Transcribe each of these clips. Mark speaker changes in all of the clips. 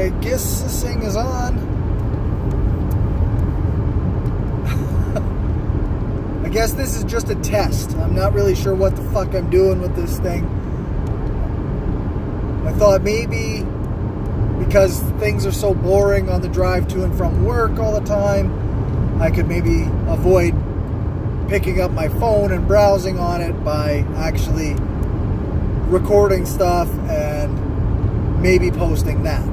Speaker 1: I guess this thing is on. I guess this is just a test. I'm not really sure what the fuck I'm doing with this thing. I thought maybe because things are so boring on the drive to and from work all the time, I could maybe avoid picking up my phone and browsing on it by actually recording stuff and maybe posting that.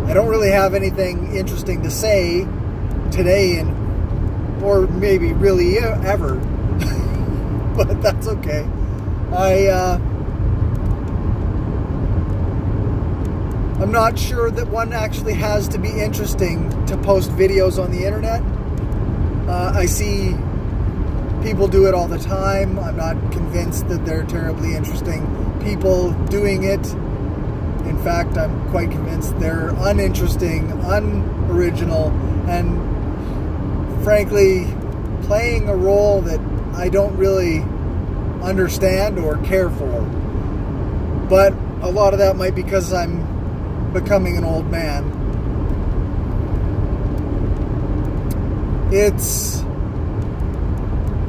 Speaker 1: I don't really have anything interesting to say today, or maybe really ever, but that's okay. I'm not sure that one actually has to be interesting to post videos on the internet. I see people do it all the time. I'm not convinced that they're terribly interesting people doing it. In fact, I'm quite convinced they're uninteresting, unoriginal, and frankly, playing a role that I don't really understand or care for. But a lot of that might be because I'm becoming an old man. It's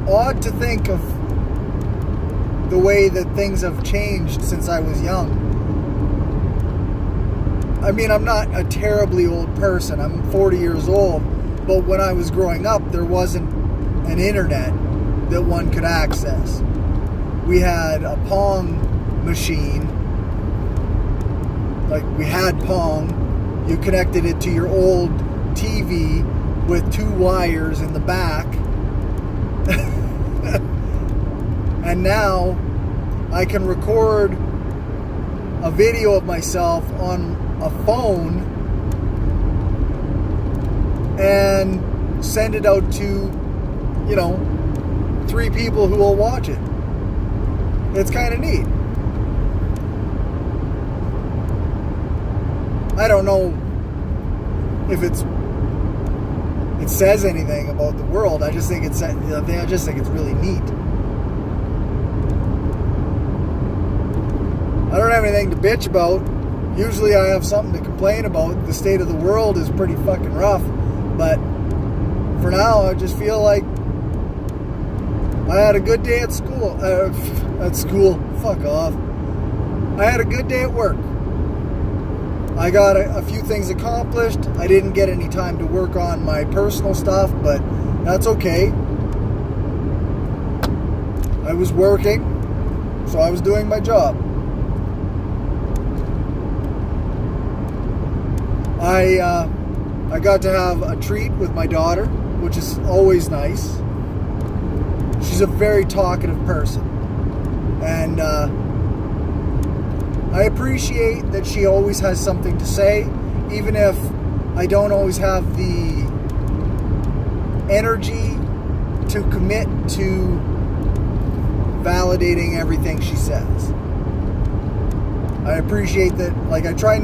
Speaker 1: odd to think of the way that things have changed since I was young. I mean, I'm not a terribly old person. I'm 40 years old. But when I was growing up, there wasn't an internet that one could access. We had a Pong machine. Like, we had Pong. You connected it to your old TV with 2 wires in the back. And now I can record a video of myself on a phone and send it out to, 3 people who will watch it. It's kind of neat. I don't know if it says anything about the world. I just think it's really neat. I don't have anything to bitch about. Usually I have something to complain about. The state of the world is pretty fucking rough. But for now, I just feel like I had a good day at school. Fuck off. I had a good day at work. I got a few things accomplished. I didn't get any time to work on my personal stuff, but that's okay. I was working, so I was doing my job. I got to have a treat with my daughter, which is always nice. She's a very talkative person. And I appreciate that she always has something to say, even if I don't always have the energy to commit to validating everything she says. I appreciate that. Like, I try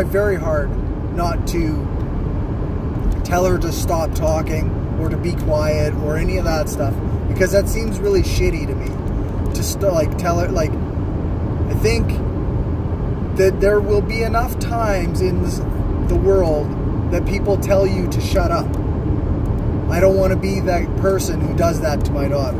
Speaker 1: very hard not to tell her to stop talking or to be quiet or any of that stuff, because that seems really shitty to me. Just to tell her, I think that there will be enough times in the world that people tell you to shut up. I don't want to be that person who does that to my daughter.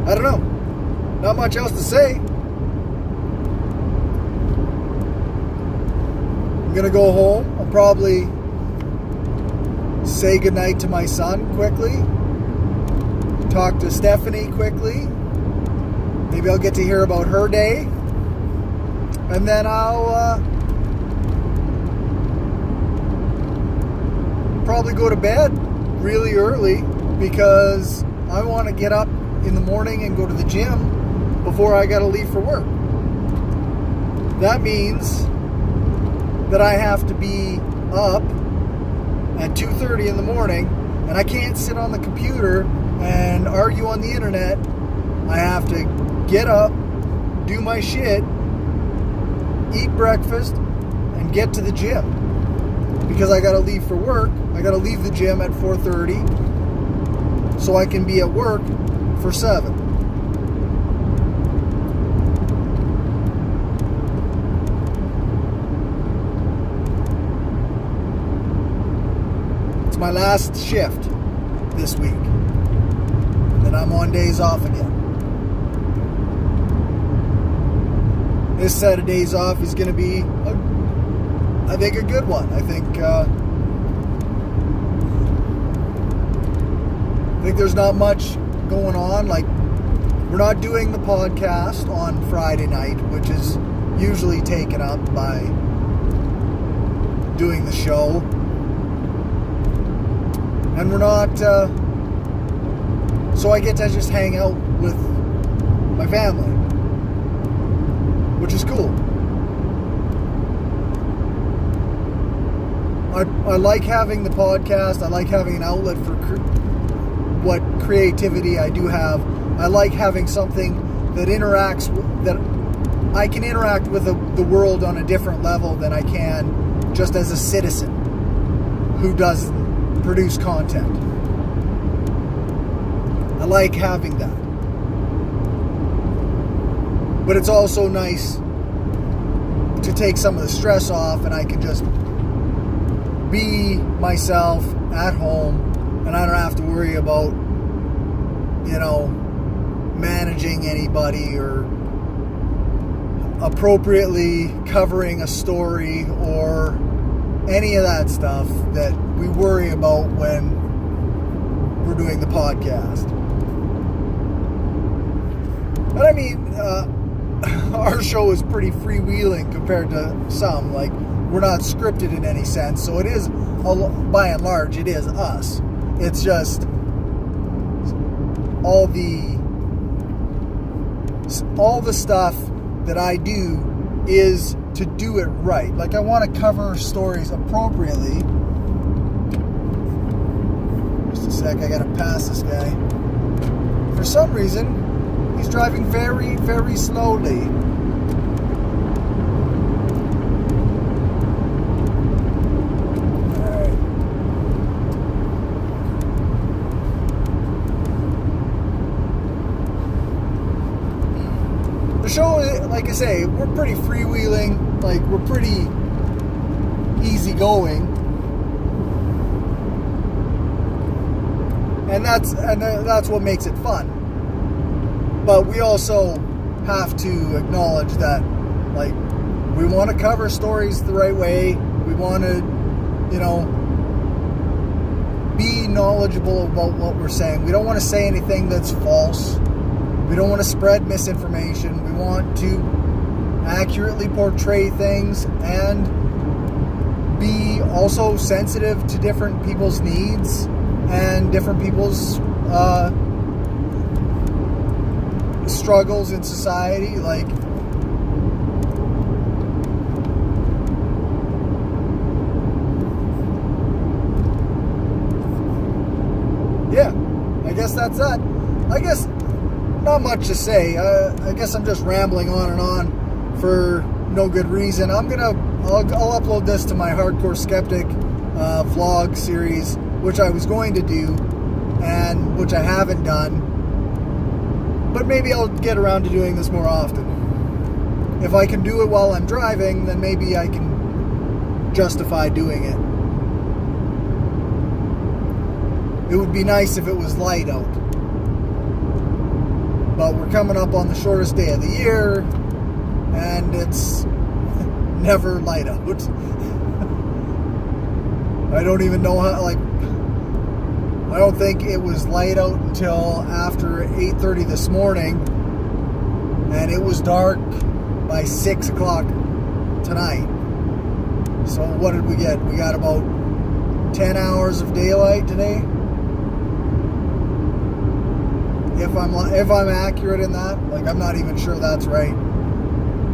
Speaker 1: I don't know. Not much else to say. I'm going to go home. I'll probably say goodnight to my son quickly. Talk to Stephanie quickly. Maybe I'll get to hear about her day. And then I'll probably go to bed really early because I want to get up in the morning and go to the gym before I got to leave for work. That means that I have to be up at 2:30 in the morning, and I can't sit on the computer and argue on the internet. I have to get up, do my shit, eat breakfast, and get to the gym. because I got to leave for work. I got to leave the gym at 4:30 so I can be at work for 7. It's my last shift this week. Then I'm on days off again. This set of days off is going to be, I think, a good one. I think there's not much going on. Like, we're not doing the podcast on Friday night, which is usually taken up by doing the show. And we're not, so I get to just hang out with my family, which is cool. I like having the podcast. I like having an outlet for what creativity I do have. I like having something that interacts, that I can interact with the world on a different level than I can just as a citizen who doesn't produce content. I like having that. But it's also nice to take some of the stress off, and I can just be myself at home, and I don't have to worry about, managing anybody or appropriately covering a story or any of that stuff that we worry about when we're doing the podcast. But I mean, our show is pretty freewheeling compared to some. Like, we're not scripted in any sense, so it is, by and large, it is us. It's just all the stuff that I do is to do it right. Like, I want to cover stories appropriately. Just a sec, I gotta pass this guy. For some reason, he's driving very, very slowly. Alright. The show, like I say, we're pretty freewheeling. Like, we're pretty easygoing. And that's what makes it fun. But we also have to acknowledge that, like, we want to cover stories the right way. We want to, be knowledgeable about what we're saying. We don't want to say anything that's false. We don't want to spread misinformation. We want to accurately portray things and be also sensitive to different people's needs and different people's struggles in society. Like, yeah, I guess that's that. I guess not much to say. I guess I'm just rambling on and on for no good reason. I'll upload this to my Hardcore Skeptic vlog series, which I was going to do and which I haven't done. But maybe I'll get around to doing this more often. If I can do it while I'm driving, then maybe I can justify doing it. It would be nice if it was light out. But we're coming up on the shortest day of the year, and it's never light out. I don't even know how, I don't think it was light out until after 8:30 this morning, and it was dark by 6 o'clock tonight. So what did we get? We got about 10 hours of daylight today. If I'm accurate in that, I'm not even sure that's right.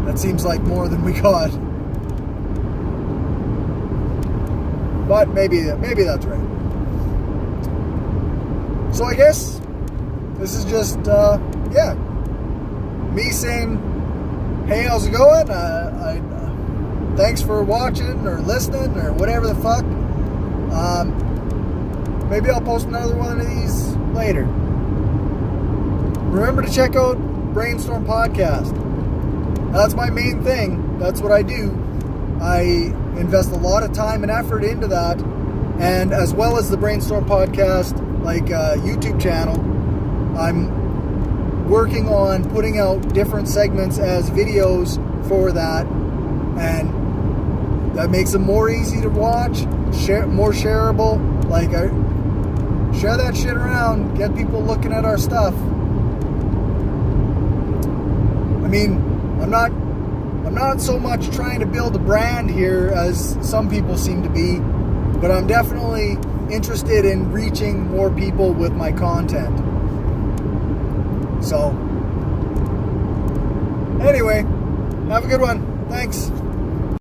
Speaker 1: That seems like more than we got. But maybe that's right. So I guess this is just, me saying, hey, how's it going? thanks for watching or listening or whatever the fuck. Maybe I'll post another one of these later. Remember to check out Brainstorm Podcast. That's my main thing. That's what I do. I invest a lot of time and effort into that. And as well as the Brainstorm Podcast, like YouTube channel, I'm working on putting out different segments as videos for that. And that makes them more easy to watch, more shareable. Like, share that shit around, get people looking at our stuff. I mean, I'm not so much trying to build a brand here as some people seem to be, but I'm definitely interested in reaching more people with my content. So, anyway, have a good one. Thanks.